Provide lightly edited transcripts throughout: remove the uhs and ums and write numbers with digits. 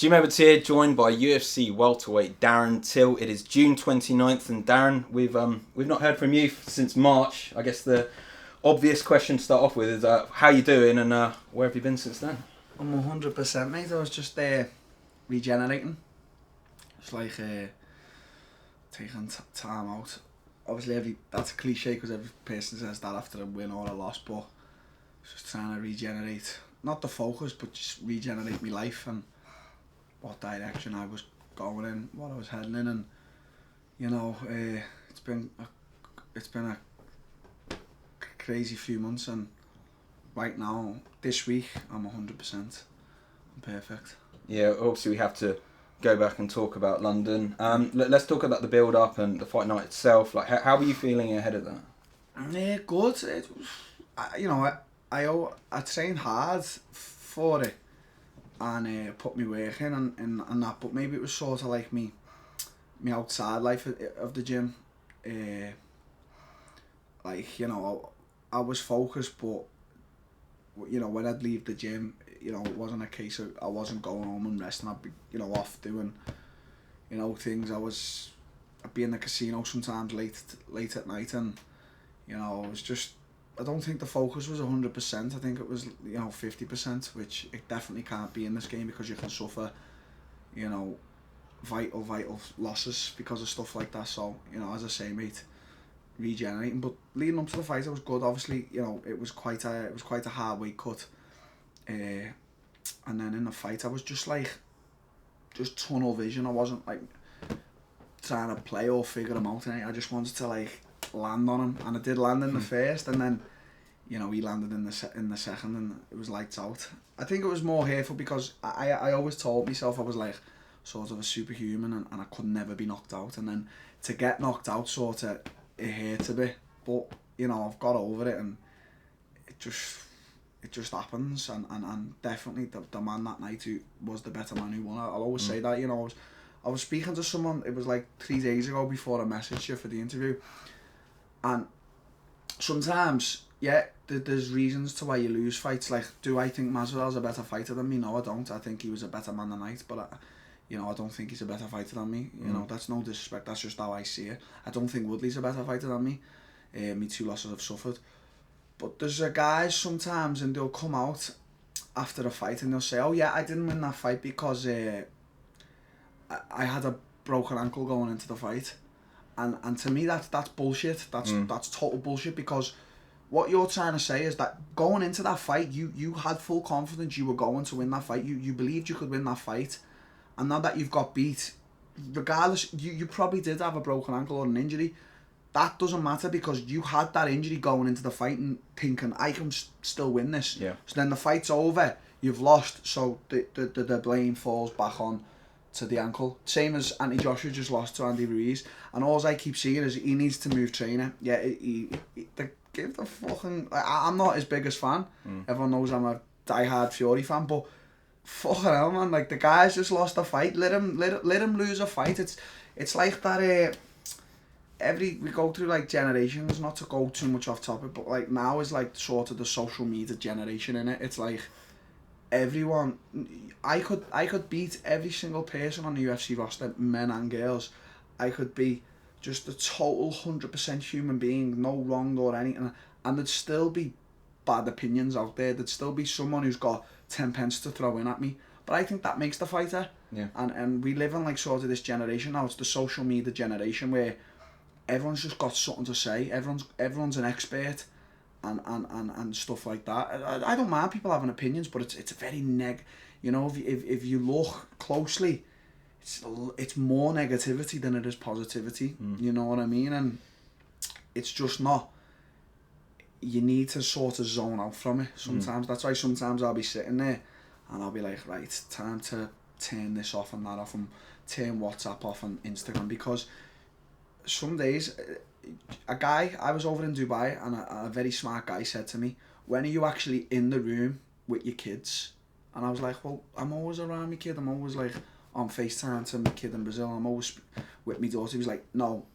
Jim Edwards here, joined by UFC welterweight Darren Till. It is June 29th, and Darren, we've not heard from you since March. I guess the obvious question to start off with is how you doing, and where have you been since then? I'm 100%, mate. I was just regenerating. It's like taking time out. Obviously, that's a cliche because every person says that after a win or a loss, but just trying to regenerate. Not the focus, but just regenerate my life and what direction I was going in, what I was heading in, and it's been a crazy few months, and right now, this week, I'm 100%. I'm perfect. Yeah, obviously we have to go back and talk about London. Let's talk about the build-up and the fight night itself. Like, how were you feeling ahead of that? Yeah, good. I trained hard for it and put me work in and that, but maybe it was sort of like me outside life of the gym. I was focused, but when I'd leave the gym, it wasn't a case of I wasn't going home and resting. I'd be off doing things. I'd be in the casino sometimes late at night, and it was just, I don't think the focus was 100%. I think it was 50%, which it definitely can't be in this game because you can suffer vital losses because of stuff like that. So as I say, mate, regenerating. But leading up to the fight, I was good. Obviously, it was quite a hard weight cut, and then in the fight, I was just tunnel vision. I wasn't trying to play or figure him out. I just wanted to land on him, and I did land in the first, and then he landed in the second, and it was lights out. I think it was more hateful because I always told myself I was sort of a superhuman, and I could never be knocked out, and then to get knocked out sort of, it hurt a bit, but I've got over it, and it just happens, and definitely the man that night who was the better man who won. I'll always say that. I was speaking to someone, it was 3 days ago before I messaged you for the interview, and sometimes, yeah, there's reasons to why you lose fights. Do I think Masvidal's a better fighter than me? No, I don't. I think he was a better man than night, but I don't think he's a better fighter than me. That's no disrespect, that's just how I see it. I don't think Woodley's a better fighter than me. Me 2 losses have suffered. But there's guys sometimes, and they'll come out after a fight and they'll say, oh yeah, I didn't win that fight because I had a broken ankle going into the fight. And to me, that's bullshit. That's total bullshit, because what you're trying to say is that going into that fight, you had full confidence you were going to win that fight. You believed you could win that fight. And now that you've got beat, regardless, you probably did have a broken ankle or an injury. That doesn't matter, because you had that injury going into the fight and thinking, I can still win this. Yeah. So then the fight's over, you've lost, so the blame falls back on to the ankle. Same as Anthony Joshua just lost to Andy Ruiz. And all I keep seeing is he needs to move trainer. Yeah, give the fucking... I'm not his biggest fan. Everyone knows I'm a diehard Fury fan, but fucking hell, man, the guy's just lost a fight. Let him lose a fight. It's like that. We go through generations, not to go too much off topic, but now is sort of the social media generation, in it. It's everyone. I could beat every single person on the UFC roster, men and girls. I could be just a total 100% human being, no wrong or anything, and there'd still be bad opinions out there. There'd still be someone who's got 10 pence to throw in at me. But I think that makes the fighter. Yeah. And we live in sort of this generation now. It's the social media generation where everyone's just got something to say. Everyone's an expert, and stuff like that. I don't mind people having opinions, but it's a very if you look closely, it's more negativity than it is positivity. You know what I mean? And it's just not. You need to sort of zone out from it sometimes. That's why sometimes I'll be sitting there and I'll be like, right, time to turn this off and that off, and turn WhatsApp off and Instagram, because some days, I was over in Dubai, and a very smart guy said to me, when are you actually in the room with your kids? And I was like, well, I'm always around my kid. I'm always on FaceTime to my kid in Brazil. I'm always with my daughter. He was like, no,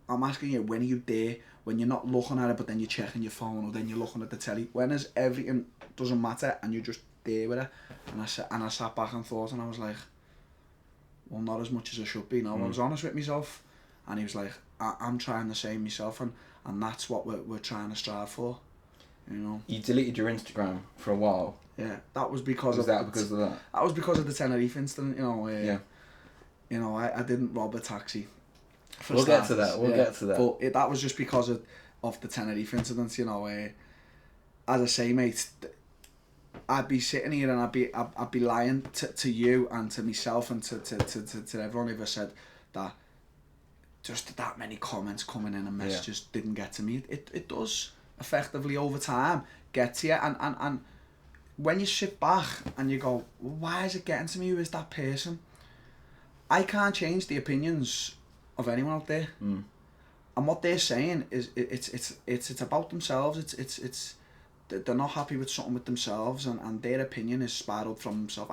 I'm asking you, when are you there? When you're not looking at it, but then you're checking your phone, or then you're looking at the telly. When is everything doesn't matter, and you're just there with it? And I sat back and thought, and I was like, well, not as much as I should be. No, I was honest with myself, and he was like, I'm trying the same myself, and that's what we're trying to strive for, you know. You deleted your Instagram for a while. Yeah, that was because Was that because of that? That was because of the Tenerife incident, you know. Yeah. You know, I didn't rob a taxi. We'll get to that. We'll get to that. But that was just because of the Tenerife incident, you know. As I say, mate, I'd be sitting here and I'd be lying to you and to myself and to everyone if I said that just that many comments coming in and messages didn't get to me. It does effectively over time get to you, and when you sit back and you go, well, why is it getting to me? Who is that person? I can't change the opinions of anyone out there, and what they're saying is it's about themselves. It's they're not happy with something with themselves, and their opinion is spiraled from themselves.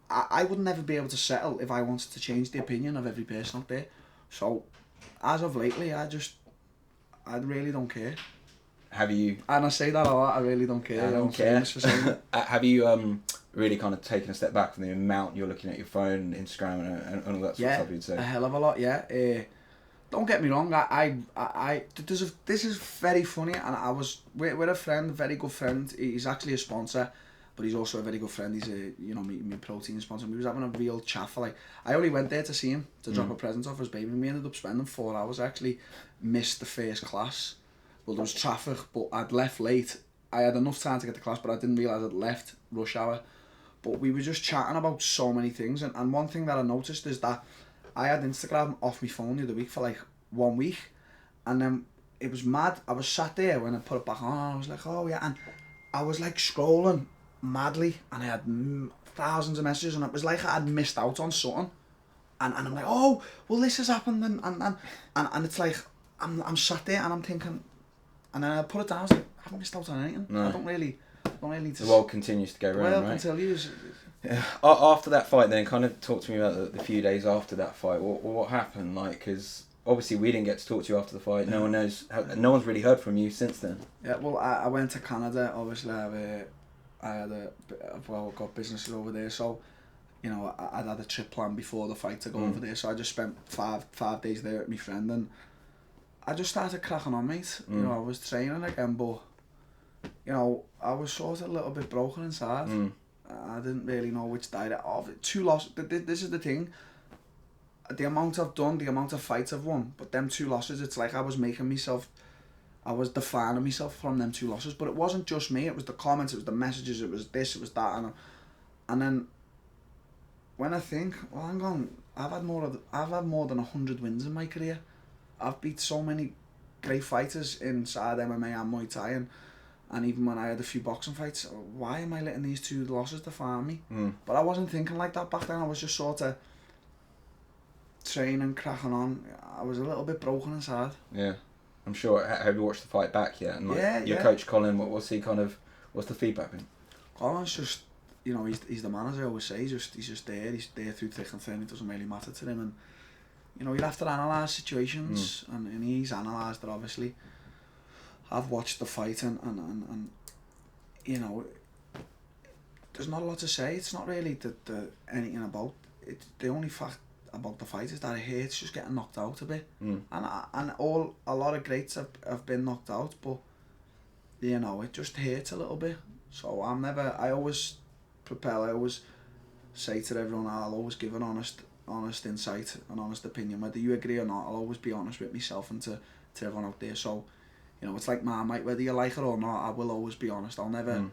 I would never be able to settle if I wanted to change the opinion of every person out there. So, as of lately, I really don't care. Have you? And I say that a lot. I really don't care. I don't care. For saying it. Have you really kind of taken a step back from the amount you're looking at your phone, Instagram, and all that sort of stuff? You'd say. A hell of a lot. Yeah. Don't get me wrong. This is very funny, and I was with a friend, a very good friend. He's actually a sponsor, but he's also a very good friend. He's my protein sponsor. We was having a real chat for like. I only went there to see him to drop a present off his baby. We ended up spending 4 hours. I actually missed the first class. Well, there was traffic, but I'd left late. I had enough time to get to class, but I didn't realise I'd left rush hour. But we were just chatting about so many things, and one thing that I noticed is that I had Instagram off my phone the other week for like 1 week, and then it was mad. I was sat there when I put it back on, and I was like, oh yeah, and I was like scrolling madly, and I had thousands of messages, and it was like I had missed out on something, and I'm like, oh, well this has happened, and it's like I'm sat there and I'm thinking, and then I put it down. I was like, I haven't missed out on anything. No. I don't really need to. The world continues to go round, right? Continues. Yeah. After that fight, then kind of talk to me about the few days after that fight. What happened? Like, because obviously we didn't get to talk to you after the fight. No one knows. No one's really heard from you since then. Yeah. Well, I went to Canada. Obviously, I got businesses over there. So, you know, I'd had a trip planned before the fight to go over there. So I just spent five days there with my friend, and I just started cracking on, mate. You know, I was training again, but you know, I was sort of a little bit broken inside. I didn't really know which direct. 2 losses. This is the thing. The amount I've done, the amount of fights I've won, but them 2 losses, it's like I was defining myself from them 2 losses. But it wasn't just me. It was the comments. It was the messages. It was this. It was that. And then when I think, well, hang on, I've had more than 100 wins in my career. I've beat so many great fighters inside MMA and Muay Thai, and even when I had a few boxing fights, why am I letting these 2 losses define me? But I wasn't thinking like that back then. I was just sort of training, cracking on. I was a little bit broken inside. Yeah, I'm sure. Have you watched the fight back yet? And like, your coach Colin, what's the feedback been? Colin's just, you know, he's the man, as I always say. He's just there. He's there through thick and thin. It doesn't really matter to him, and you know, you have to analyse situations, and he's analysed it, obviously. I've watched the fight, and you know, there's not a lot to say. It's not really anything about it. The only fact about the fight is that it hurts just getting knocked out a bit. And a lot of greats have been knocked out, but you know, it just hurts a little bit. So I always propel. I always say to everyone, I'll always give an honest insight, an honest opinion, whether you agree or not. I'll always be honest with myself and to everyone out there. So, you know, it's like Marmite, whether you like it or not, I will always be honest. I'll never,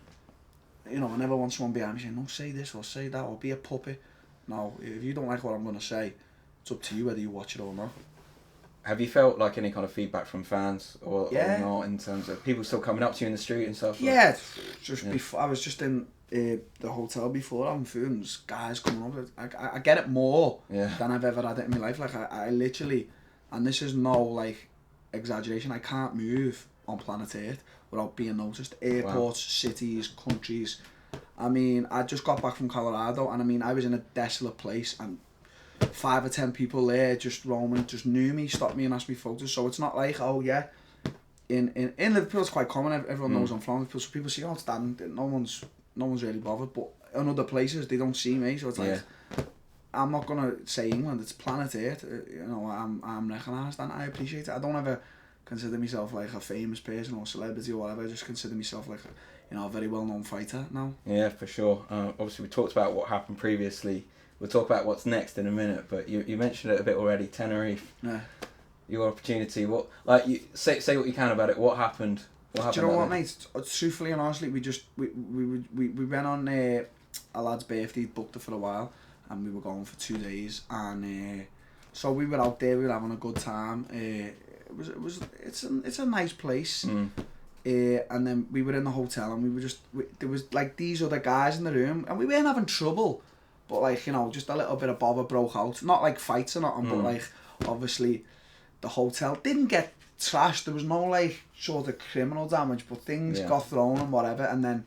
you know, I never want someone behind me saying, no, say this or say that or be a puppet. No, if you don't like what I'm going to say, it's up to you whether you watch it or not. Have you felt like any kind of feedback from fans or not, in terms of people still coming up to you in the street and stuff? Yeah, before I was just in the hotel before having food, and guys coming up. I get it more than I've ever had it in my life. Like I literally, and this is no like exaggeration, I can't move on planet Earth without being noticed. Airports, cities, countries. I mean, I just got back from Colorado, and I mean, I was in a desolate place, and 5 or 10 people there just roaming, just knew me, stopped me and asked me photos. So it's not like, oh yeah, in Liverpool it's quite common. Everyone knows I'm from Liverpool, so people see, oh, it's Dan. No one's really bothered. But in other places they don't see me, so it's like I'm not gonna say England. It's planet Earth. You know, I'm recognised and I appreciate it. I don't ever consider myself like a famous person or celebrity or whatever. I just consider myself like a very well known fighter now. Yeah, for sure. Obviously, we talked about what happened previously. We'll talk about what's next in a minute. But you mentioned it a bit already. Tenerife. Yeah. Your opportunity. What you say what you can about it. What happened? Do you know what, mate? Truthfully and honestly, we went on a lad's birthday, booked it for a while, and we were going for 2 days, and so we were out there, we were having a good time. It's a nice place. And then we were in the hotel, and there was like these other guys in the room, and we weren't having trouble, but like, you know, just a little bit of bother broke out. Not like fights or nothing, but like obviously the hotel didn't get trashed. There was no like sort of criminal damage, but things got thrown and whatever. And then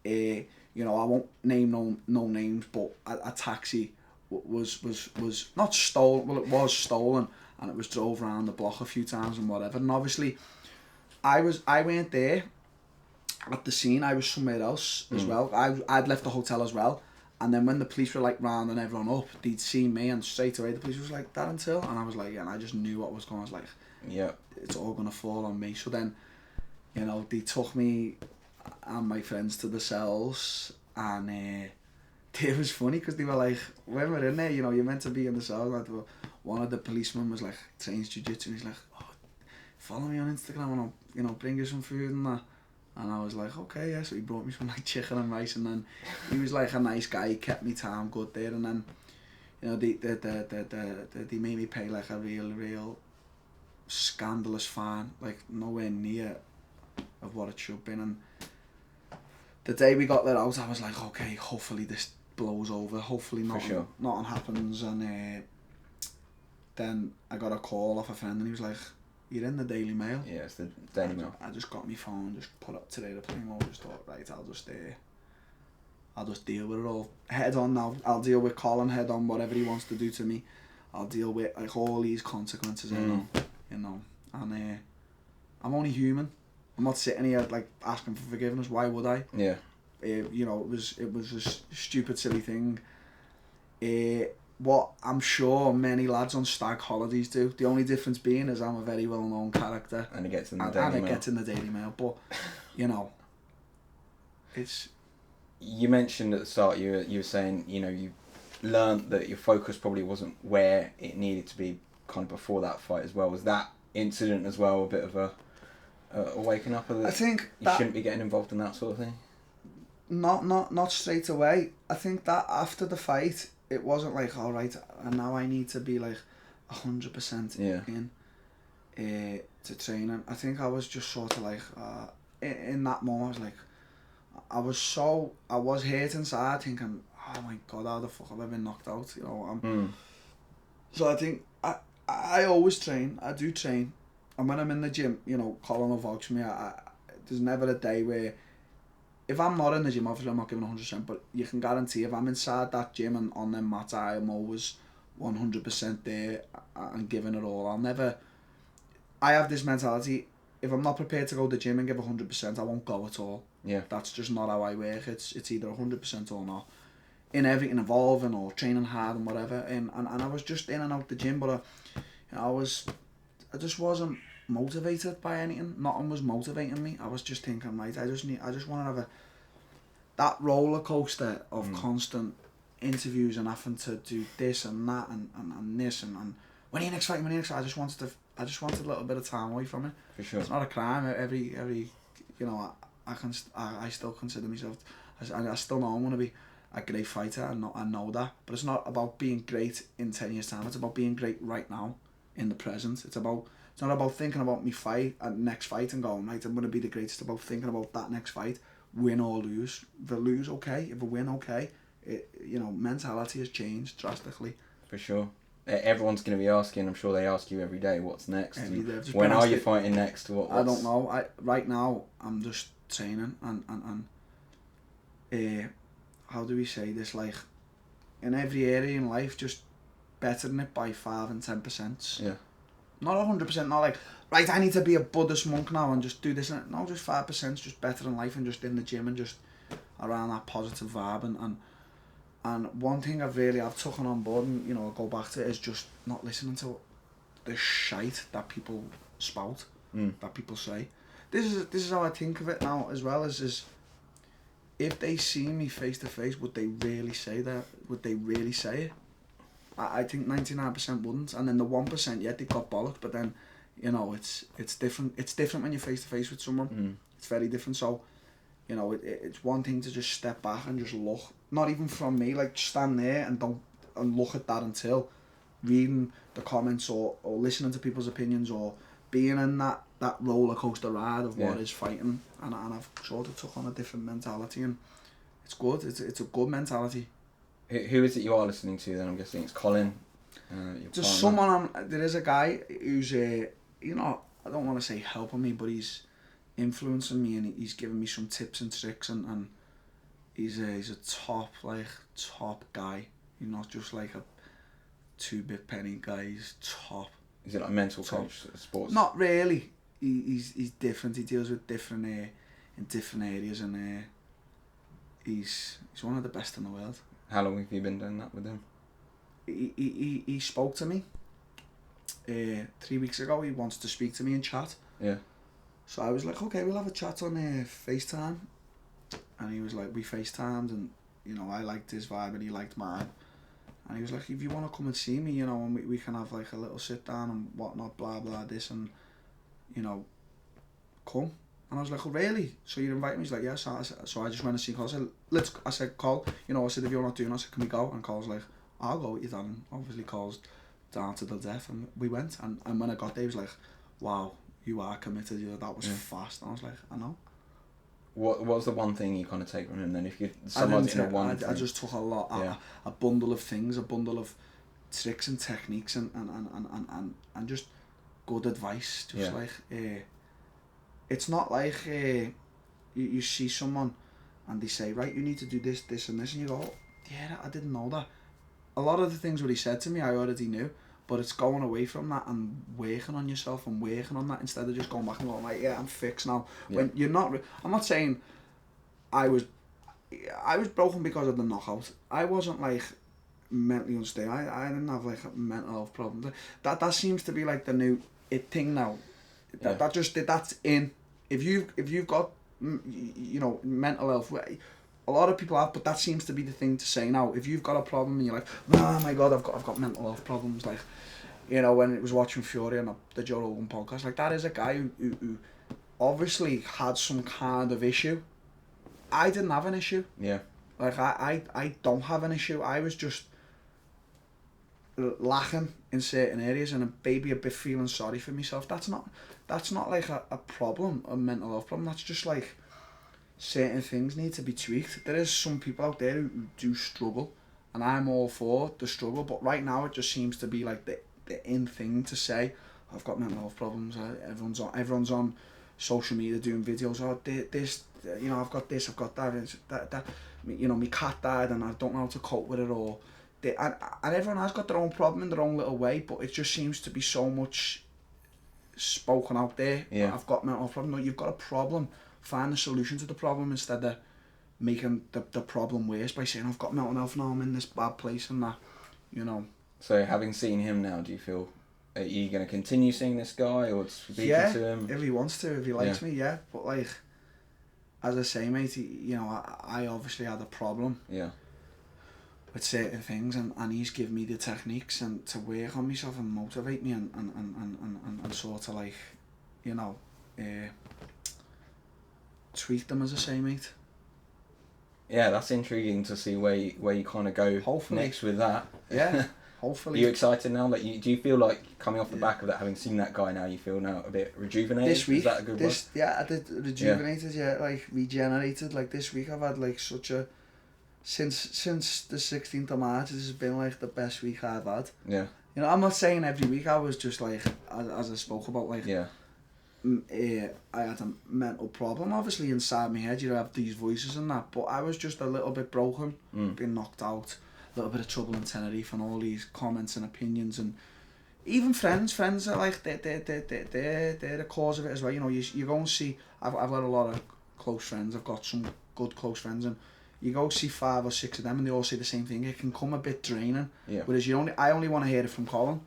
you know, I won't name no names, but a taxi was not stolen. Well, it was stolen, and it was drove around the block a few times and whatever. And obviously I weren't there at the scene. I was somewhere else as well. I'd left the hotel as well. And then when the police were like rounding everyone up, they'd seen me, and straight away the police was like, Darren Till, and I was like, yeah, and I just knew what was going on. I was like, yeah, it's all gonna fall on me. So then, you know, they took me and my friends to the cells, and it was funny because they were like, when we're in there, you know, you're meant to be in the cell. Like, one of the policemen was like, trains jiu-jitsu, and he's like, oh, follow me on Instagram and I'll, you know, bring you some food and that. And I was like, okay, yeah. So he brought me some like chicken and rice, and then he was like a nice guy. He kept me time good there, and then, you know, they made me pay like a real scandalous fine, like nowhere near of what it should have been. And the day we got let out, I was like, okay, hopefully this blows over. Hopefully nothing happens. And then I got a call off a friend, and he was like, you're in the Daily Mail. Yeah, it's the Daily Mail. I just got my phone, just put up today the plane mode, just thought, right, I'll just deal with it all head on now. I'll deal with Colin head on, whatever he wants to do to me. I'll deal with like all these consequences, you know. And I'm only human. I'm not sitting here like asking for forgiveness. Why would I? Yeah. You know, it was a stupid, silly thing. What I'm sure many lads on stag holidays do. The only difference being is I'm a very well known character. And it gets in the Daily Mail. Gets in the Daily Mail. But, you know, it's... You mentioned at the start, you were saying, you know, you learned that your focus probably wasn't where it needed to be kind of before that fight as well. Was that incident as well a bit of a waking up of it? I think you shouldn't be getting involved in that sort of thing? Not straight away. I think that after the fight, it wasn't like, all right, and now I need to be like 100% in to training. I think I was just sort of like in that moment, I was like, I was hurt inside, thinking, oh my god, how the fuck have I been knocked out? You know. So I think I always train. I do train, and when I'm in the gym, you know, Colin will vouch for me. There's never a day where, if I'm not in the gym, obviously I'm not giving 100%, but you can guarantee if I'm inside that gym and on them mats, I am always 100% there and giving it all. I have this mentality, if I'm not prepared to go to the gym and give 100%, I won't go at all. Yeah. That's just not how I work. It's either 100% or not. In everything involving or training hard and whatever. And I was just in and out the gym, but I just wasn't motivated by anything. Nothing was motivating me. I was just thinking, right, I just want to have that roller coaster of constant interviews and having to do this and that and this and when are you next fight? I just wanted a little bit of time away from it. For sure. It's not a crime. Every you know, I still consider myself, I still know I'm going to be a great fighter. I know that, but it's not about being great in 10 years time. It's about being great right now in the present. It's not about thinking about me fight and next fight and going, right, I'm going to be the greatest. It's about thinking about that next fight, win or lose. If I lose, okay. If I win, okay. You know, mentality has changed drastically. For sure. Everyone's going to be asking, I'm sure they ask you every day, what's next? When are you fighting next? I don't know. Right now, I'm just training and how do we say this, like, in every area in life, just bettering it by 5 and 10%. Yeah. Not 100%, not like, right, I need to be a Buddhist monk now and just do this. No, just 5%, just bettering life and just in the gym and just around that positive vibe. And one thing I've taken on board, and I go back to it, is just not listening to the shite that people spout, that people say. This is how I think of it now as well, is if they see me face to face, would they really say that? Would they really say it? I think 99% wouldn't, and then the 1%, yeah, they got bollocked, but then, it's different. It's different when you're face to face with someone. It's very different. So, it's one thing to just step back and just look. Not even from me, like stand there and look at Darren Till, reading the comments or listening to people's opinions or being in that roller coaster ride of what is fighting. And I've sort of took on a different mentality, and it's good. It's a good mentality. Who is it you are listening to then? I'm guessing it's Colin. Just someone there is a guy who's I don't want to say helping me, but he's influencing me, and he's giving me some tips and tricks, and he's a top guy. He's not just like a 2-bit penny guy. He's top. Is it like a mental coach, sports? Not really. He's different. He deals with different in different areas, and he's one of the best in the world. How long have you been doing that with him? He spoke to me 3 weeks ago. He wants to speak to me and chat. Yeah. So I was like, okay, we'll have a chat on FaceTime. And he was like, we FaceTimed, and I liked his vibe and he liked mine. And he was like, if you want to come and see me, and we can have like a little sit down and whatnot, blah blah this, and come. And I was like, oh really? So you're inviting me? He's like, yeah. So I just went to see Cole. I said, Cole, I said, if you're not doing it, I said, can we go? And Cole's like, I'll go with you, Dan. Obviously Cole's down to the death, and we went. And when I got there, he was like, wow, you are committed. That was fast. And I was like, I know. What was the one thing you kind of take from him then? If you I just took a lot, a bundle of things, a bundle of tricks and techniques, and just good advice. Just like it's not like you see someone and they say, right, you need to do this, this, and this, and you go, yeah, I didn't know that. A lot of the things what he said to me, I already knew. But it's going away from that and working on yourself and working on that instead of just going back and going like, yeah, I'm fixed now. Yeah. When you're not, I'm not saying I was broken because of the knockout. I wasn't like mentally unstable. I didn't have like a mental health problem. That seems to be like the new thing now. That's in. If you've got mental health, a lot of people have, but that seems to be the thing to say now. If you've got a problem and you're like, oh my god, I've got mental health problems, like, when it was watching Fury on the Joe Rogan podcast, like, that is a guy who obviously had some kind of issue. I didn't have an issue. Yeah. Like, I don't have an issue. I was just lacking in certain areas and maybe a bit feeling sorry for myself. That's not like a problem, a mental health problem. That's just like certain things need to be tweaked. There is some people out there who do struggle, and I'm all for the struggle, but right now it just seems to be like the in thing to say, I've got mental health problems. Everyone's on social media doing videos, this, I've got this, I've got that, my cat died and I don't know how to cope with it, or and everyone has got their own problem in their own little way, but it just seems to be so much spoken out there. I've got mental health problem. No, you've got a problem. Find a solution to the problem instead of making the problem worse by saying, I've got mental health now, I'm in this bad place and that, So having seen him now, do you feel, are you going to continue seeing this guy or speaking to him? If he wants to, if he likes me, but like, as I say, mate, I obviously had a problem with certain things, and he's given me the techniques and to work on myself and motivate me and sort of like, tweak them, as I say, mate. Yeah, that's intriguing to see where you kind of go next with that. Yeah, hopefully. Are you excited now? Like, do you feel like coming off the back of that, having seen that guy now, you feel now a bit rejuvenated? This week, is that a good word? Yeah, I did rejuvenated. Like regenerated. Like this week, I've had like such a since the 16th of March. This has been like the best week I've had. Yeah. I'm not saying every week. I was just like, as I spoke about, like. Yeah. I had a mental problem, obviously, inside my head. You have these voices and that, but I was just a little bit broken, being knocked out, a little bit of trouble in Tenerife, and all these comments and opinions, and even friends are like they're the cause of it as well. You go and see. I've got a lot of close friends. I've got some good close friends, and you go see 5 or 6 of them and they all say the same thing. It can come a bit draining. Yeah. Whereas I only want to hear it from Colin.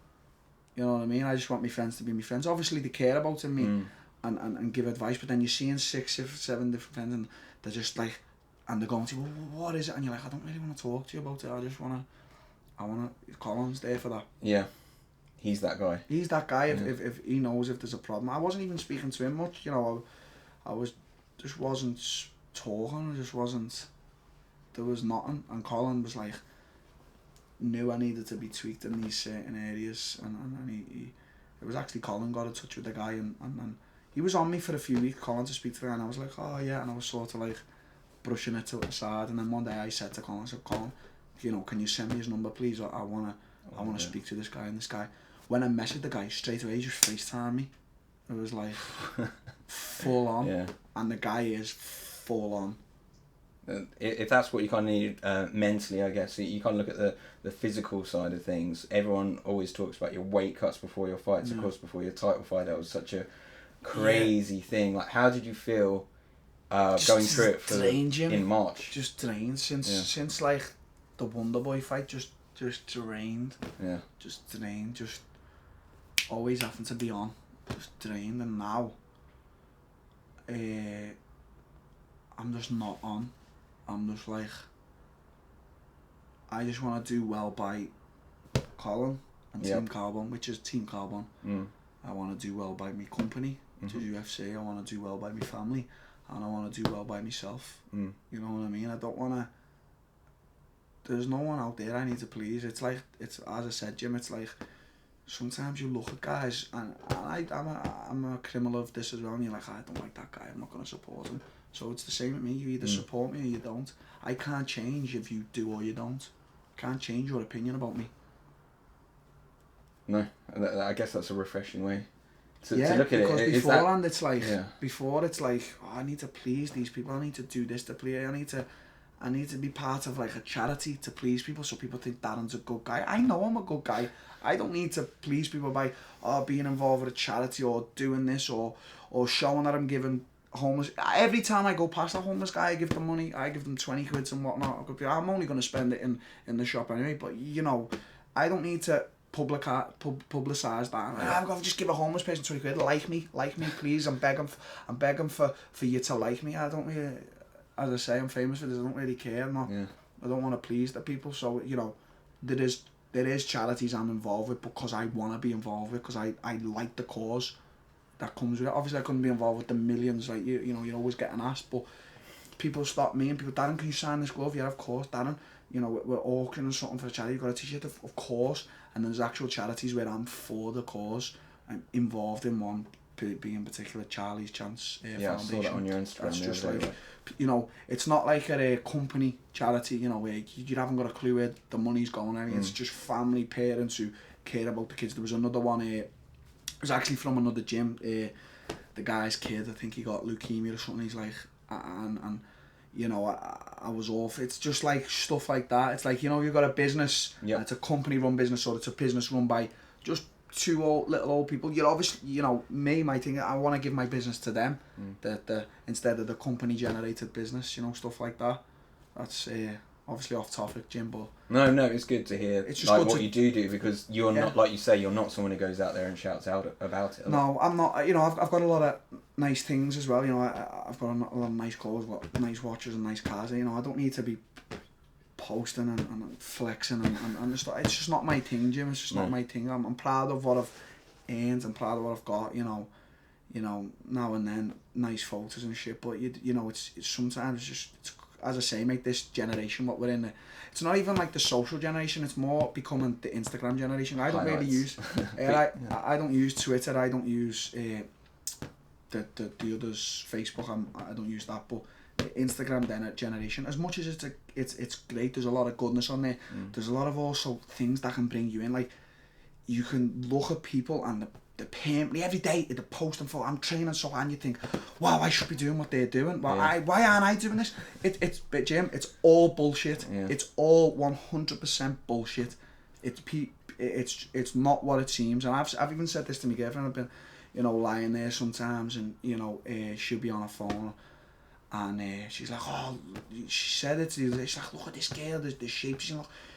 You know what I mean? I just want my friends to be my friends. Obviously they care about me and give advice, but then you're seeing 6 or 7 different friends and they're just like, and they're going to you, well, what is it? And you're like, I don't really want to talk to you about it. I want to, Colin's there for that. Yeah. He's that guy. He's that guy if he knows if there's a problem. I wasn't even speaking to him much, you know, I just wasn't talking, there was nothing. And Colin was like, knew I needed to be tweaked in these certain areas, and he it was actually Colin got in touch with the guy, and he was on me for a few weeks, Colin, to speak to the guy, and I was like, oh yeah, and I was sort of like brushing it to the side, and then one day I said to Colin, Colin, you know, can you send me his number please? I wanna speak to this guy. And this guy, when I messaged the guy straight away, he just FaceTimed me. It was like full on, and the guy is full on. If that's what you kind of need mentally, I guess, you kind of look at the physical side of things. Everyone always talks about your weight cuts before your fights, of course, before your title fight. That was such a crazy thing. Like, how did you feel going through it in March? Just drained since like the Wonder Boy fight. Just drained. Yeah. Just drained. Just always having to be on. Just drained, and now I'm just not on. I'm just like, I just want to do well by Colin and Team Carbon, which is Team Carbon. I want to do well by my company, which is UFC. I want to do well by my family, and I want to do well by myself. You know what I mean? I don't want to. There's no one out there I need to please. It's like, it's, as I said, Jim, it's like, sometimes you look at guys, and I'm a criminal of this as well, and you're like, I don't like that guy, I'm not going to support him. So it's the same with me. You either support me or you don't. I can't change if you do or you don't. I can't change your opinion about me. No, I guess that's a refreshing way to look at it. Because beforehand it's like, before it's like, oh, I need to please these people, I need to do this to please, I need to be part of like a charity to please people, so people think Darren's a good guy. I know I'm a good guy. I don't need to please people by being involved with a charity or doing this or showing that I'm giving homeless. Every time I go past a homeless guy, I give them money. I give them 20 quid and whatnot. I'm only going to spend it in the shop anyway. But you know, I don't need to publicise that. I'm going to just give a homeless person 20 quid. Like me, please. I'm begging for you to like me. I don't really, as I say, I'm famous for this. I don't really care. I don't want to please the people. So you know, there is charities I'm involved with because I want to be involved with, because I like the cause that comes with it. Obviously I couldn't be involved with the millions, like you know, you're always getting asked, but people stop me and people, Darren, can you sign this glove? Yeah, of course, Darren, you know, we're auctioning something for a charity, you've got a t-shirt, of course. And there's actual charities where I'm for the cause. I'm involved in one being particular, Charlie's Chance Foundation. I saw that on your Instagram. That's just like, you know, it's not like a company charity, you know, where you haven't got a clue where the money's going. It's just family, parents who care about the kids. There was another one, it was actually from another gym. The guy's kid, I think he got leukemia or something. He's like, and you know, I was off. It's just like stuff like that. It's like, you know, you've got a business, it's a company run business, or it's a business run by just two little old people. You're obviously, you know, my thing, I want to give my business to them, instead of the company generated business, you know, stuff like that. That's obviously off topic, Jim, but no, it's good to hear. It's just like what you do, because you're not, like you say, you're not someone who goes out there and shouts out about it. No, I'm not. You know, I've got a lot of nice things as well. You know, I've got a lot of nice clothes, nice watches and nice cars. You know, I don't need to be posting and flexing and it's just not my thing, Jim. It's just not my thing. I'm proud of what I've earned. I'm proud of what I've got. You know, now and then nice photos and shit. But you know, it's sometimes it's as I say, mate, this generation, what we're in, it's not even like the social generation, it's more becoming the Instagram generation. I don't really use, I don't use Twitter, I don't use the others, Facebook, I don't use that, but Instagram generation, as much as it's great, there's a lot of goodness on there, there's a lot of also things that can bring you in, like, you can look at people and the pain, every day they're posting for, I'm training so hard, and you think, wow, I should be doing what they're doing. Why aren't I doing this? But Jim, it's all bullshit. It's all 100% bullshit. It's not what it seems. And I've even said this to my girlfriend. I've been, you know, lying there sometimes, and you know, she'll be on her phone, And she's like, oh, she said it to you. She's like, look at this girl, the shape.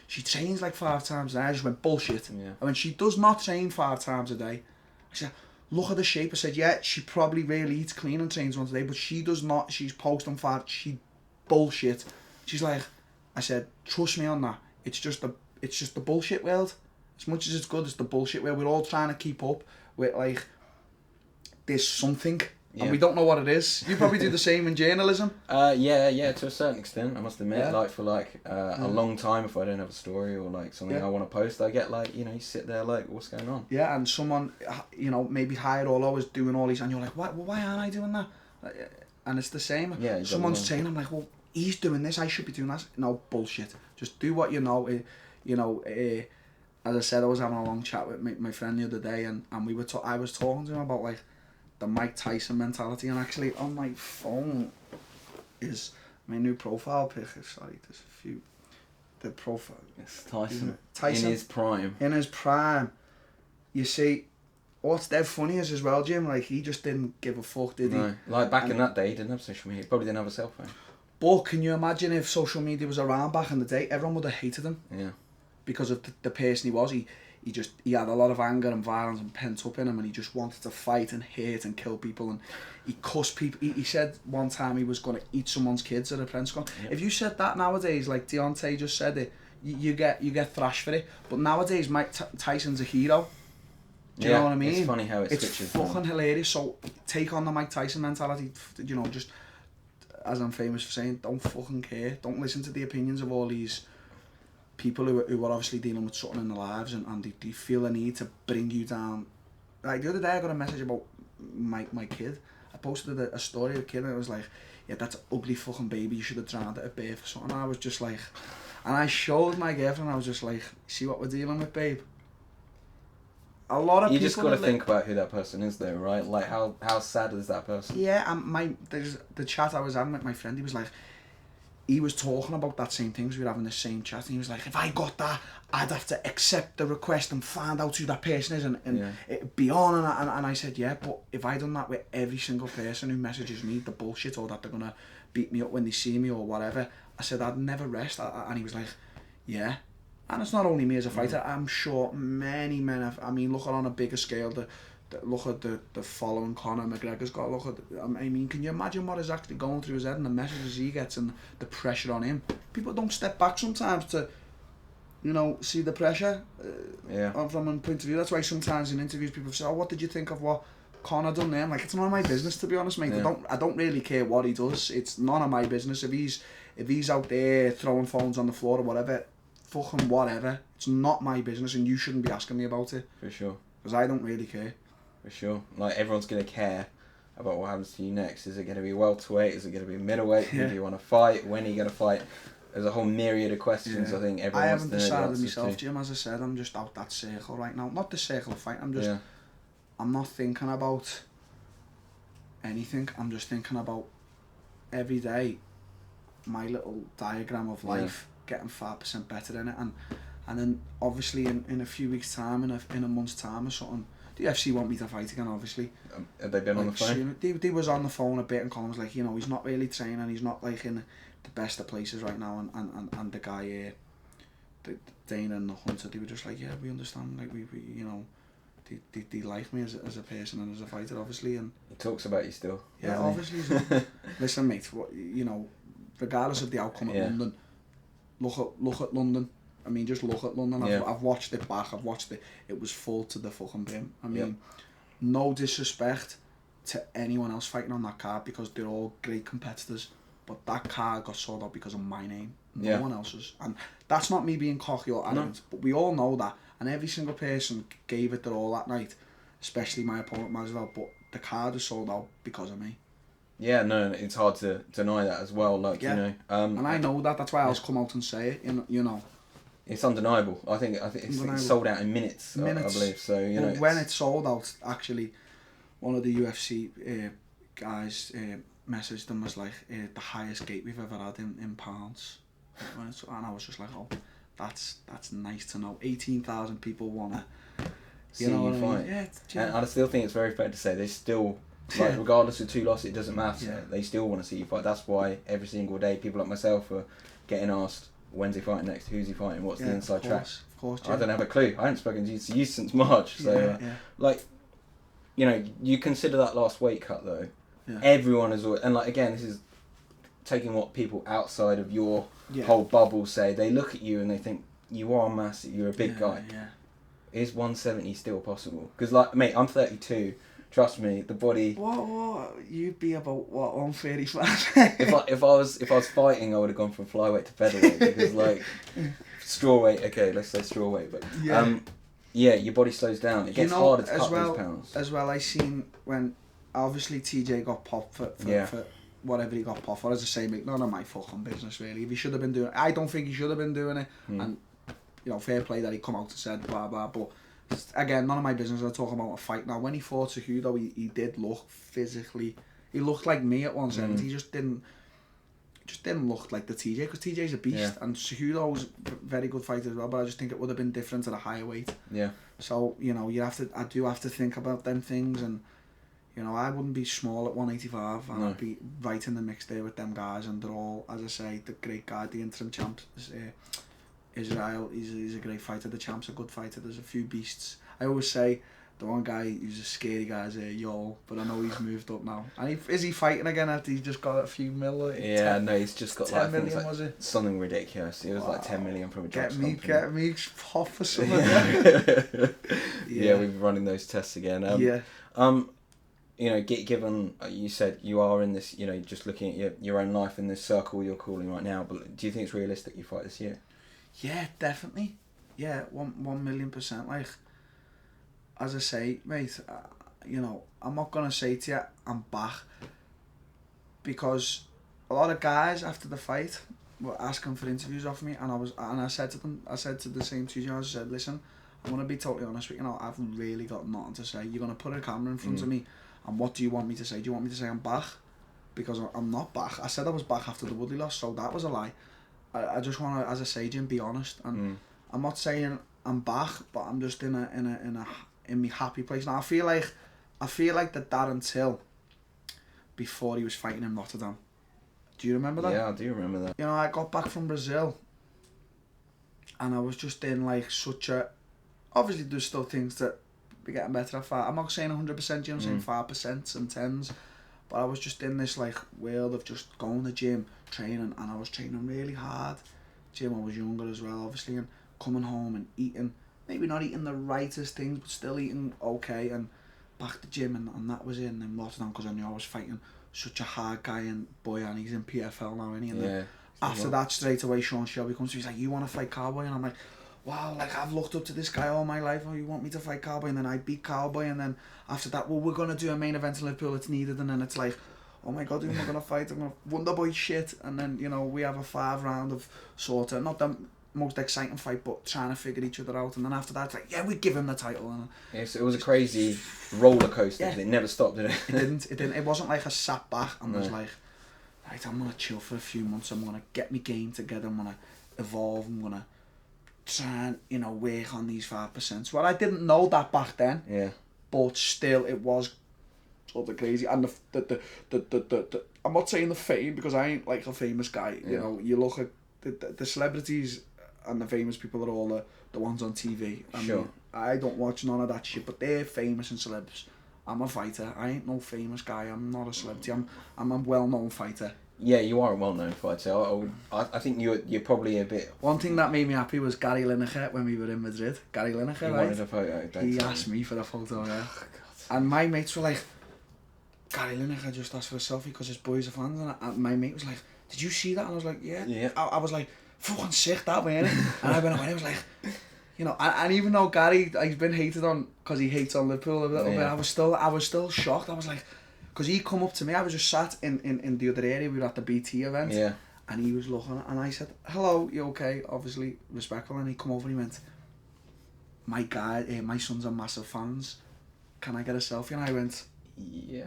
She trains like 5 times a day. I just went, bullshit. Yeah. I mean, she does not train 5 times a day. I said, look at the shape. I said, yeah, she probably really eats clean and trains once a day, but she does not. She's posting 5. She bullshit. She's like, I said, trust me on that. It's just the bullshit world. As much as it's good, it's the bullshit world. We're all trying to keep up with, like, there's something. Yeah. And we don't know what it is. You probably do the same in journalism. Yeah, to a certain extent, I must admit. Yeah. Like for a long time, if I don't have a story or like something I want to post, I get like, you sit there like, what's going on? Yeah, and someone, maybe higher or lower is doing all these, and you're like, why aren't I doing that? And it's the same. Yeah, someone's saying, I'm like, well, he's doing this, I should be doing that. No, bullshit. Just do what you know. As I said, I was having a long chat with my friend the other day, and I was talking to him about like the Mike Tyson mentality, and actually on my phone is my new profile pic. Sorry, there's a few. The profile. It's Tyson. Tyson in his prime. In his prime. You see, what's dead funny is as well, Jim. Like he just didn't give a fuck, did he? No. Like back in that day, he didn't have social media. He probably didn't have a cell phone. But can you imagine if social media was around back in the day? Everyone would have hated him. Yeah. Because of the person he was. He had a lot of anger and violence and pent up in him, and he just wanted to fight and hate and kill people, and he cussed people. He said one time he was going to eat someone's kids at a Prince con. Yep. If you said that nowadays, like Deontay just said it, you get thrashed for it. But nowadays, Mike Tyson's a hero. Do you know what I mean? It's funny how it switches. It's fucking hilarious. So take on the Mike Tyson mentality. Just as I'm famous for saying, don't fucking care. Don't listen to the opinions of all these people who are obviously dealing with something in their lives, and they feel a need to bring you down. Like the other day I got a message about my kid. I posted a story of a kid, and it was like, yeah, that's an ugly fucking baby, you should have drowned at a birth or something. And I was just like, and I showed my girlfriend, I was just like, see what we're dealing with, babe? A lot of people... You just got to think about who that person is though, right? Like how sad is that person? Yeah, and there's the chat I was having with my friend, he was like, he was talking about that same thing, we were having the same chat, and he was like, if I got that, I'd have to accept the request and find out who that person is and it'd be on, and I said, yeah, but if I done that with every single person who messages me the bullshit, or that they're going to beat me up when they see me or whatever, I said, I'd never rest. And he was like, yeah. And it's not only me as a fighter, I'm sure many men have, I mean, look at on a bigger scale, look at the following Conor McGregor's got. Look at, I mean, can you imagine what is actually going through his head and the messages he gets and the pressure on him? People don't step back sometimes to, see the pressure from a point of view. That's why sometimes in interviews people say, oh, what did you think of what Conor done there? I'm like, it's none of my business, to be honest, mate. Yeah. I don't really care what he does. It's none of my business. If he's out there throwing phones on the floor or whatever, fucking whatever. It's not my business, and you shouldn't be asking me about it. For sure. Because I don't really care. For sure. Like, everyone's going to care about what happens to you next. Is it going to be welterweight? Is it going to be middleweight? Who do you want to fight? When are you going to fight? There's a whole myriad of questions. I think everyone wants to know. I haven't decided myself, Jim. As I said, I'm just out that circle right now. Not the circle of fight. I'm not thinking about anything. I'm just thinking about every day my little diagram of life, getting 5% better in it, and then obviously in a few weeks' time, in a month's time or something, the UFC want me to fight again, obviously. Have they been on the phone? They was on the phone a bit, and Colin was like, he's not really training, he's not like in the best of places right now, and the guy here, Dana and the Hunter, they were just like, yeah, we understand, like we they like me as a person and as a fighter, obviously, and he talks about you still. Yeah, obviously. Listen, mate, regardless of the outcome at London, look at London. I mean, just look at London. I've watched it back. It was full to the fucking brim. I mean, no disrespect to anyone else fighting on that card, because they're all great competitors. But that card got sold out because of my name, no one else's. And that's not me being cocky or arrogant, but we all know that. And every single person gave it their all that night, especially my opponent Masvidal. But the card was sold out because of me. Yeah, no, it's hard to deny that as well. Like and I know that. That's why I was come out and say it. It's undeniable. I think it's sold out in minutes. I believe so. When it sold out, actually, one of the UFC guys messaged them, was like, the highest gate we've ever had in pounds. And I was just like, oh, that's nice to know. 18,000 people wanna see you fight. Yeah, and I still think it's very fair to say they still Like, regardless of 2 losses, it doesn't matter. Yeah. They still want to see you fight. That's why every single day, people like myself are getting asked, when's he fighting next? Who's he fighting? What's the inside track? Of course, I don't have a clue. I haven't spoken to you since March. So, like, you know, you consider that last weight cut, though. Yeah. Everyone is... And, like, again, this is taking what people outside of your whole bubble say. They look at you and they think, you are massive. You're a big guy. Yeah. Is 170 still possible? Because, like, mate, I'm 32. Trust me, the body. What? You'd be about what, 135? if I was fighting, I would have gone from flyweight to featherweight because, like, strawweight. Okay, let's say strawweight, but your body slows down. It gets harder to cut those pounds. As well, I seen when obviously TJ got popped for whatever he got popped for. As I say, mate, none of my fucking business really. If he should have been doing it, I don't think he should have been doing it. And you know, fair play that he come out and said blah blah. But again, none of my business. I'm talking about a fight now. When he fought Cejudo, he did look physically. He looked like me at 170. He just didn't look like the TJ, because TJ's a beast and Cejudo's a very good fighter as well. But I just think it would have been different at a higher weight. Yeah. So you know, I do have to think about them things, and you know, I wouldn't be small at 185, and I'd be right in the mix there with them guys, and they're all, as I say, the great guy, the interim champ. Israel, he's a great fighter. The champ's a good fighter. There's a few beasts. I always say the one guy who's a scary guy is Yo, but I know he's moved up now. And is he fighting again after he's just got a few mil? He's just got 10 million, was it? Something ridiculous. It was like 10 million from a drugs company. Get me pop for something. We've been running those tests again. You know, given you said you are in this, you know, just looking at your own life in this circle you're calling right now, but do you think it's realistic you fight this year? Yeah, definitely. Yeah, 1,000,000%. Like, as I say, mate, you know, I'm not gonna say to you I'm back, because a lot of guys after the fight were asking for interviews off me, and I said to them, I said to the same two guys, I said, listen, I'm gonna be totally honest with you, I've really got nothing to say. You're gonna put a camera in front of me, and what do you want me to say? Do you want me to say I'm back? Because I'm not back. I said I was back after the Woodley loss, so that was a lie. I just want to, as I say, Jim, be honest, and I'm not saying I'm back, but I'm just in my happy place now. I feel like the Darren Till before he was fighting in Rotterdam. Do you remember that? Yeah, I do remember that. You know, I got back from Brazil, and I was just in like such a. Obviously, there's still things that be getting better at. I'm not saying 100%. You know, I'm saying 5% and 10s. But I was just in this like world of just going to the gym, training, and I was training really hard. Gym, I was younger as well, obviously, and coming home and eating, maybe not eating the rightest things, but still eating okay, and back to gym, and that was it. And then Rotterdam, because I knew I was fighting such a hard guy in Boy, and he's in PFL now, isn't he? And then after that, straight away, Sean Shelby comes to me, he's like, you want to fight Cowboy? And I'm like, wow, like I've looked up to this guy all my life. Oh, you want me to fight Cowboy? And then I beat Cowboy, and then after that, well, we're gonna do a main event in Liverpool. It's needed, and then it's like, oh my god, who am I gonna fight? I'm gonna Wonderboy shit, and then you know we have a 5 round of sort of not the most exciting fight, but trying to figure each other out. And then after that, it's like, yeah, we give him the title. And yes, it was a crazy roller coaster. It never stopped, did it? It didn't. It wasn't like I sat back and was like, right, I'm gonna chill for a few months. I'm gonna get my game together. I'm gonna evolve. I'm gonna try and, you know, work on these 5%. Well, I didn't know that back then. Yeah. But still, it was sort of crazy. And the I'm not saying the fame, because I ain't like a famous guy. You know, you look at the celebrities and the famous people are all the ones on TV. I don't watch none of that shit, but they're famous and celebs. I'm a fighter. I ain't no famous guy. I'm not a celebrity. I'm a well-known fighter. Yeah, you are a well-known fighter. I think you're probably a bit... One thing that made me happy was Gary Lineker when we were in Madrid. Gary Lineker, right? He wanted a photo. He asked me for a photo, yeah. Oh, God. And my mates were like, Gary Lineker just asked for a selfie because his boys are fans. And my mate was like, did you see that? And I was like, yeah. I was like, fucking sick that way, innit? And I went away, I was like... You know, and even though Gary, he's been hated on because he hates on Liverpool a little bit, I was still shocked. I was like, because he come up to me, I was just sat in the other area, we were at the BT event, and he was looking, and I said, hello, you okay? Obviously respectful, and he come over and he went, my sons are massive fans, can I get a selfie? And I went, yeah.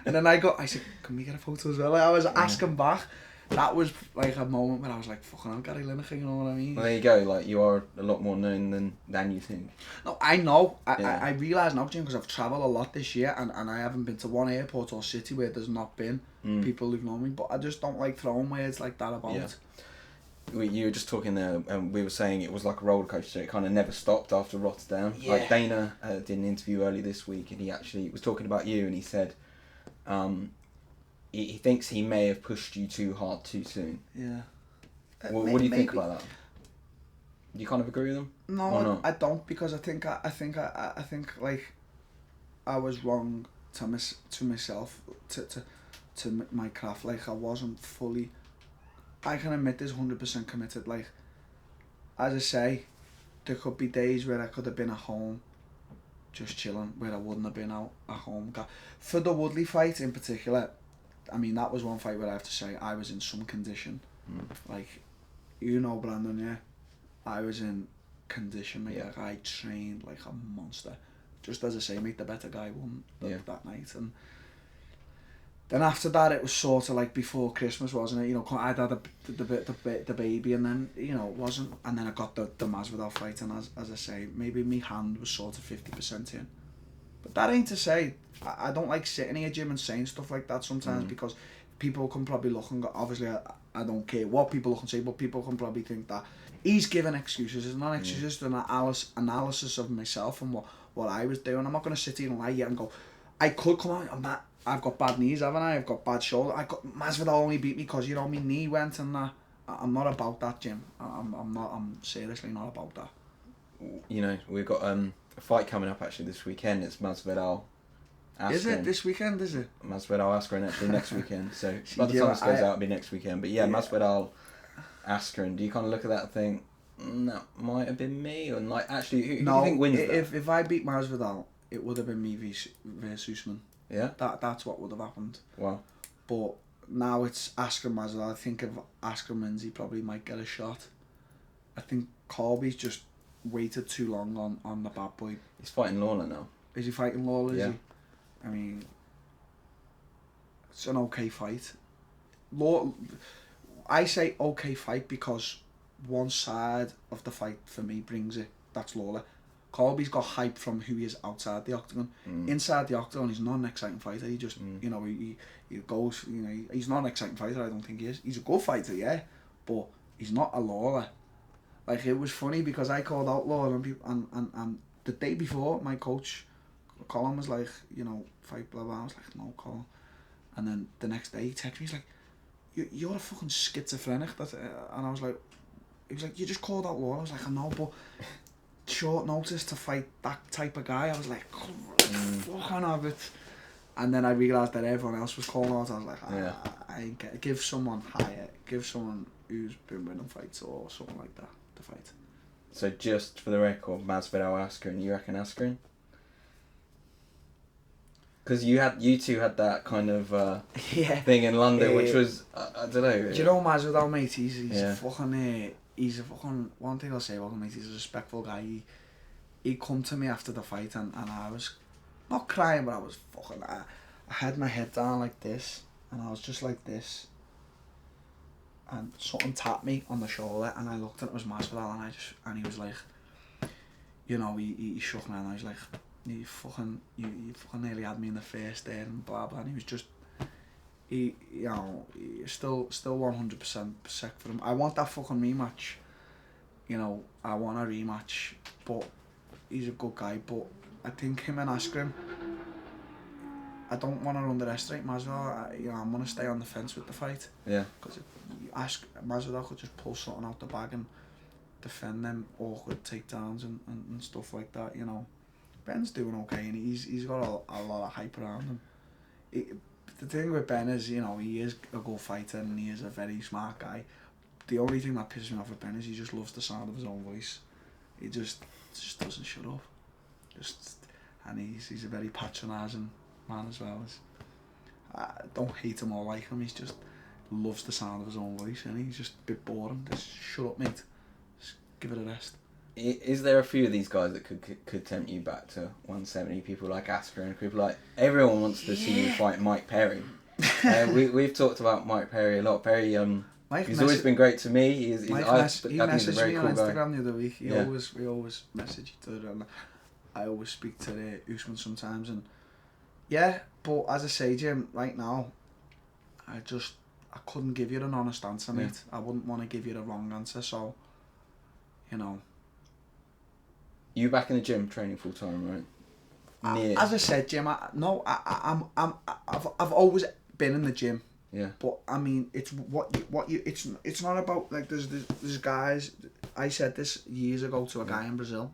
And then I said, can we get a photo as well? I was asking back, that was like a moment where I was like, fucking hell, Gary Lineker, you know what I mean? Well, there you go. Like, you are a lot more known than you think. No, I know. Yeah. I realise now, Jim, because I've travelled a lot this year, and I haven't been to one airport or city where there's not been people who've known me. But I just don't like throwing words like that about. Yeah. You were just talking there, and we were saying it was like a roller coaster. It kind of never stopped after Rotterdam. Yeah. Like Dana did an interview early this week, and he actually was talking about you, and he said, he thinks he may have pushed you too hard too soon. Yeah. What do you think about that? Do you kind of agree with him? No, I don't, because I think like I was wrong to myself, to my craft. Like, I wasn't fully. I can admit this, 100% committed. Like, as I say, there could be days where I could have been at home, just chilling, where I wouldn't have been out at home. For the Woodley fight in particular, I mean, that was one fight where I have to say I was in some condition. Like, you know, Brandon, yeah, I was in condition, mate. Like, I trained like a monster. Just as I say, mate, the better guy won that night. And then after that, it was sort of like before Christmas, wasn't it? You know, I'd had the baby, and then, you know, it wasn't. And then I got the Masvidal fight, and as I say, maybe my hand was sort of 50% in. But that ain't to say, I don't like sitting here, Jim, and saying stuff like that sometimes, because people can probably look and go, obviously I don't care what people look and say, but people can probably think that he's giving excuses. It's not excuses, it's an analysis of myself and what I was doing. I'm not going to sit here and lie here and go, I could come out, I've got bad knees, haven't I? I've got bad shoulder. Masvidal only beat me because, you know, my knee went and that. I'm not about that, Jim. I'm seriously not about that. You know, we've got a fight coming up actually this weekend. It's Masvidal Askren. Is it this weekend, is it? Masvidal Askren actually next weekend. So by the time this goes out, it'll be next weekend. But yeah, Masvidal Askren. Do you kind of look at that and think, that might have been me? Or like, actually, who do you think wins that? If I beat Masvidal, it would have been me versus Usman. Yeah? That's what would have happened. Wow. But now it's Askren Masvidal. I think if Askren wins, he probably might get a shot. I think Colby's just waited too long on the bad boy. He's fighting Lawler now. Is he fighting Lawler? Is Yeah. he? I mean, it's an okay fight. I say okay fight because one side of the fight for me brings it. That's Lawler. Colby's got hype from who he is outside the octagon. Inside the octagon, he's not an exciting fighter. He just, you know, he goes, you know, he's not an exciting fighter. I don't think he is. He's a good fighter, yeah, but he's not a Lawler. Like, it was funny because I called out Lawler and the day before, my coach, Colin, was like, you know, fight blah blah. I was like, no, Colin. And then the next day he texted me, he's like, you're a fucking schizophrenic. And I was like, he was like, you just called out Lawler. I was like, I know, but short notice to fight that type of guy. I was like, fucking have it. And then I realised that everyone else was calling out. I was like, I ain't get it. Give someone higher. Give someone who's been winning fights or something like that to fight. So just for the record, Masvidal Askren, you reckon Askren? Because you two had that kind of thing in London, which was I don't know. Do you know Masvidal, mate? He's a fucking he's a fucking, one thing I'll say about him, mate, he's a respectful guy. He come to me after the fight and I was not crying, but I was fucking, I had my head down like this and I was just like this, and something tapped me on the shoulder and I looked and it was Masvidal, and he was like, you know, he shook me and I was like, you fucking nearly had me in the face there and blah blah, and he was just, you know, still 100% sick for him. I want that fucking rematch, you know, I want a rematch, but he's a good guy. But I think him and Askren, I don't want to underestimate Masvidal. You know, I'm going to stay on the fence with the fight. Yeah. Because Masvidal could just pull something out the bag and defend them awkward takedowns and stuff like that, you know. Ben's doing okay and he's got a lot of hype around him. The thing with Ben is, you know, he is a good fighter and he is a very smart guy. The only thing that pisses me off with Ben is he just loves the sound of his own voice. He just doesn't shut up. And he's a very patronising man as well. I don't hate him or like him, he's just loves the sound of his own voice and he's just a bit boring. Just shut up, mate. Just give it a rest. Is there a few of these guys that could tempt you back to 170? People like Askren, people like, everyone wants to see you fight Mike Perry. We've talked about Mike Perry a lot. Perry, he's always been great to me. He messaged me on cool Instagram the other week. We always message each other, and I always speak to Usman sometimes. And yeah, but as I say, Jim, right now, I couldn't give you an honest answer, mate. I wouldn't want to give you the wrong answer. So, you know. You back in the gym training full time, right? As I said, Jim, I've always been in the gym. Yeah. But I mean, it's it's not about like there's guys. I said this years ago to a guy in Brazil.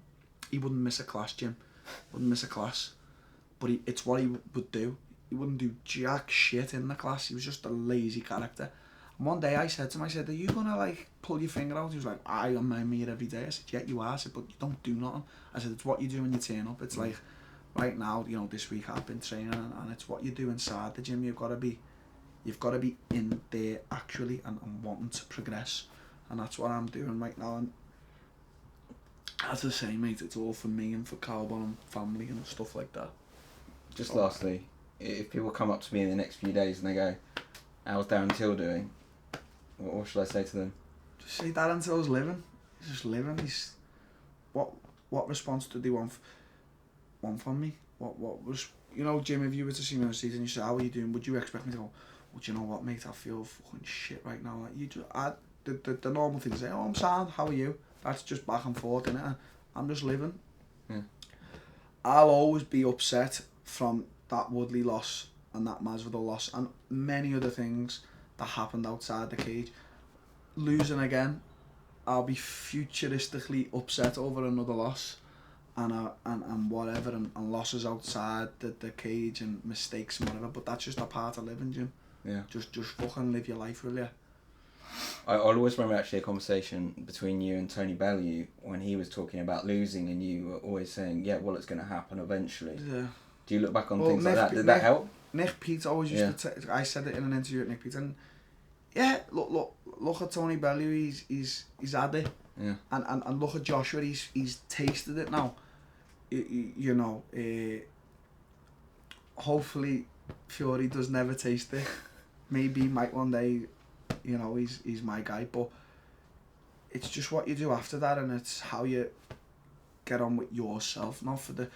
He wouldn't miss a class, Jim. Wouldn't miss a class. But it's what he would do. He wouldn't do jack shit in the class. He was just a lazy character. And one day I said to him, are you gonna like pull your finger out? He was like, I am my mate every day. I said, yeah, you are. I said, but you don't do nothing. I said, it's what you do when you turn up. It's like, right now, you know, this week I've been training, and it's what you do inside the gym. You've got to be in there actually and wanting to progress, and that's what I'm doing right now. And as I say, mate, it's all for me and for Carbon and family and stuff like that. Just lastly, if people come up to me in the next few days and they go, how's Darren Till doing? What should I say to them? Just say Darren Till's living. He's just living. He's what response did they want from me? What was, you know, Jim, if you were to see me on the street and you say, how are you doing, would you expect me to go, well, do you know what, mate, I feel fucking shit right now. Like, the normal thing to say, oh, I'm sound, how are you? That's just back and forth, innit? I'm just living. Yeah. I'll always be upset from that Woodley loss and that Masvidal loss and many other things that happened outside the cage. Losing again, I'll be futuristically upset over another loss and whatever, and losses outside the cage and mistakes and whatever, but that's just a part of living, Jim. Yeah. Just fucking live your life, will you? I'll always remember actually a conversation between you and Tony Bellew when he was talking about losing, and you were always saying, yeah, well, it's going to happen eventually. Yeah. Do you look back on things like that? Did that help? Nick Pete always used to I said it in an interview with Nick Pete, and yeah, look at Tony Bellew, he's had it. Yeah. And look at Joshua, he's tasted it now. You know, hopefully Fury does never taste it. Maybe he might one day, you know, he's my guy, but it's just what you do after that, and it's how you get on with yourself, not for the...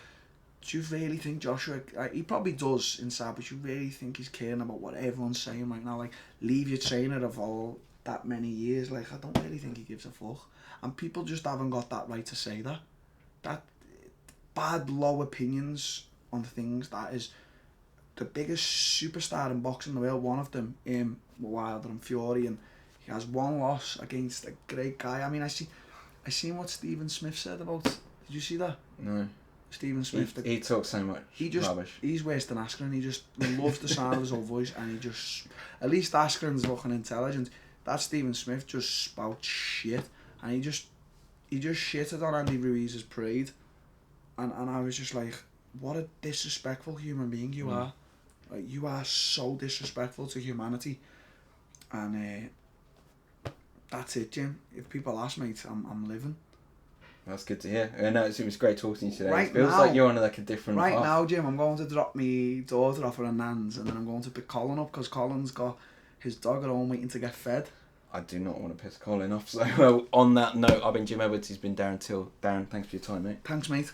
Do you really think Joshua... he probably does inside, but you really think he's caring about what everyone's saying right now? Like, leave your trainer of all that many years. Like, I don't really think he gives a fuck. And people just haven't got that right to say that. That bad, low opinions on things. That is the biggest superstar in boxing in the world, one of them, Wilder and Fury, and he has one loss against a great guy. I mean, I seen what Stephen Smith said about... Did you see that? No. Stephen Smith. He talks so much rubbish. He's worse than Askren. He just loves the sound of his own voice, and he just... At least Askren's looking intelligent. That Stephen Smith just spouts shit, and he just shitted on Andy Ruiz's parade, and I was just like, what a disrespectful human being you are. Like, you are so disrespectful to humanity, and that's it, Jim. If people ask, mate, I'm living. That's good to hear. No, it was great talking to you today. Right It feels now, like you're on like a different path. now, Jim, I'm going to drop me daughter off at Nan's, and then I'm going to pick Colin up, because Colin's got his dog at home waiting to get fed. I do not want to piss Colin off. So, well, on that note, I've been Jim Edwards. He's been Darren Till. Darren, thanks for your time, mate. Thanks, mate.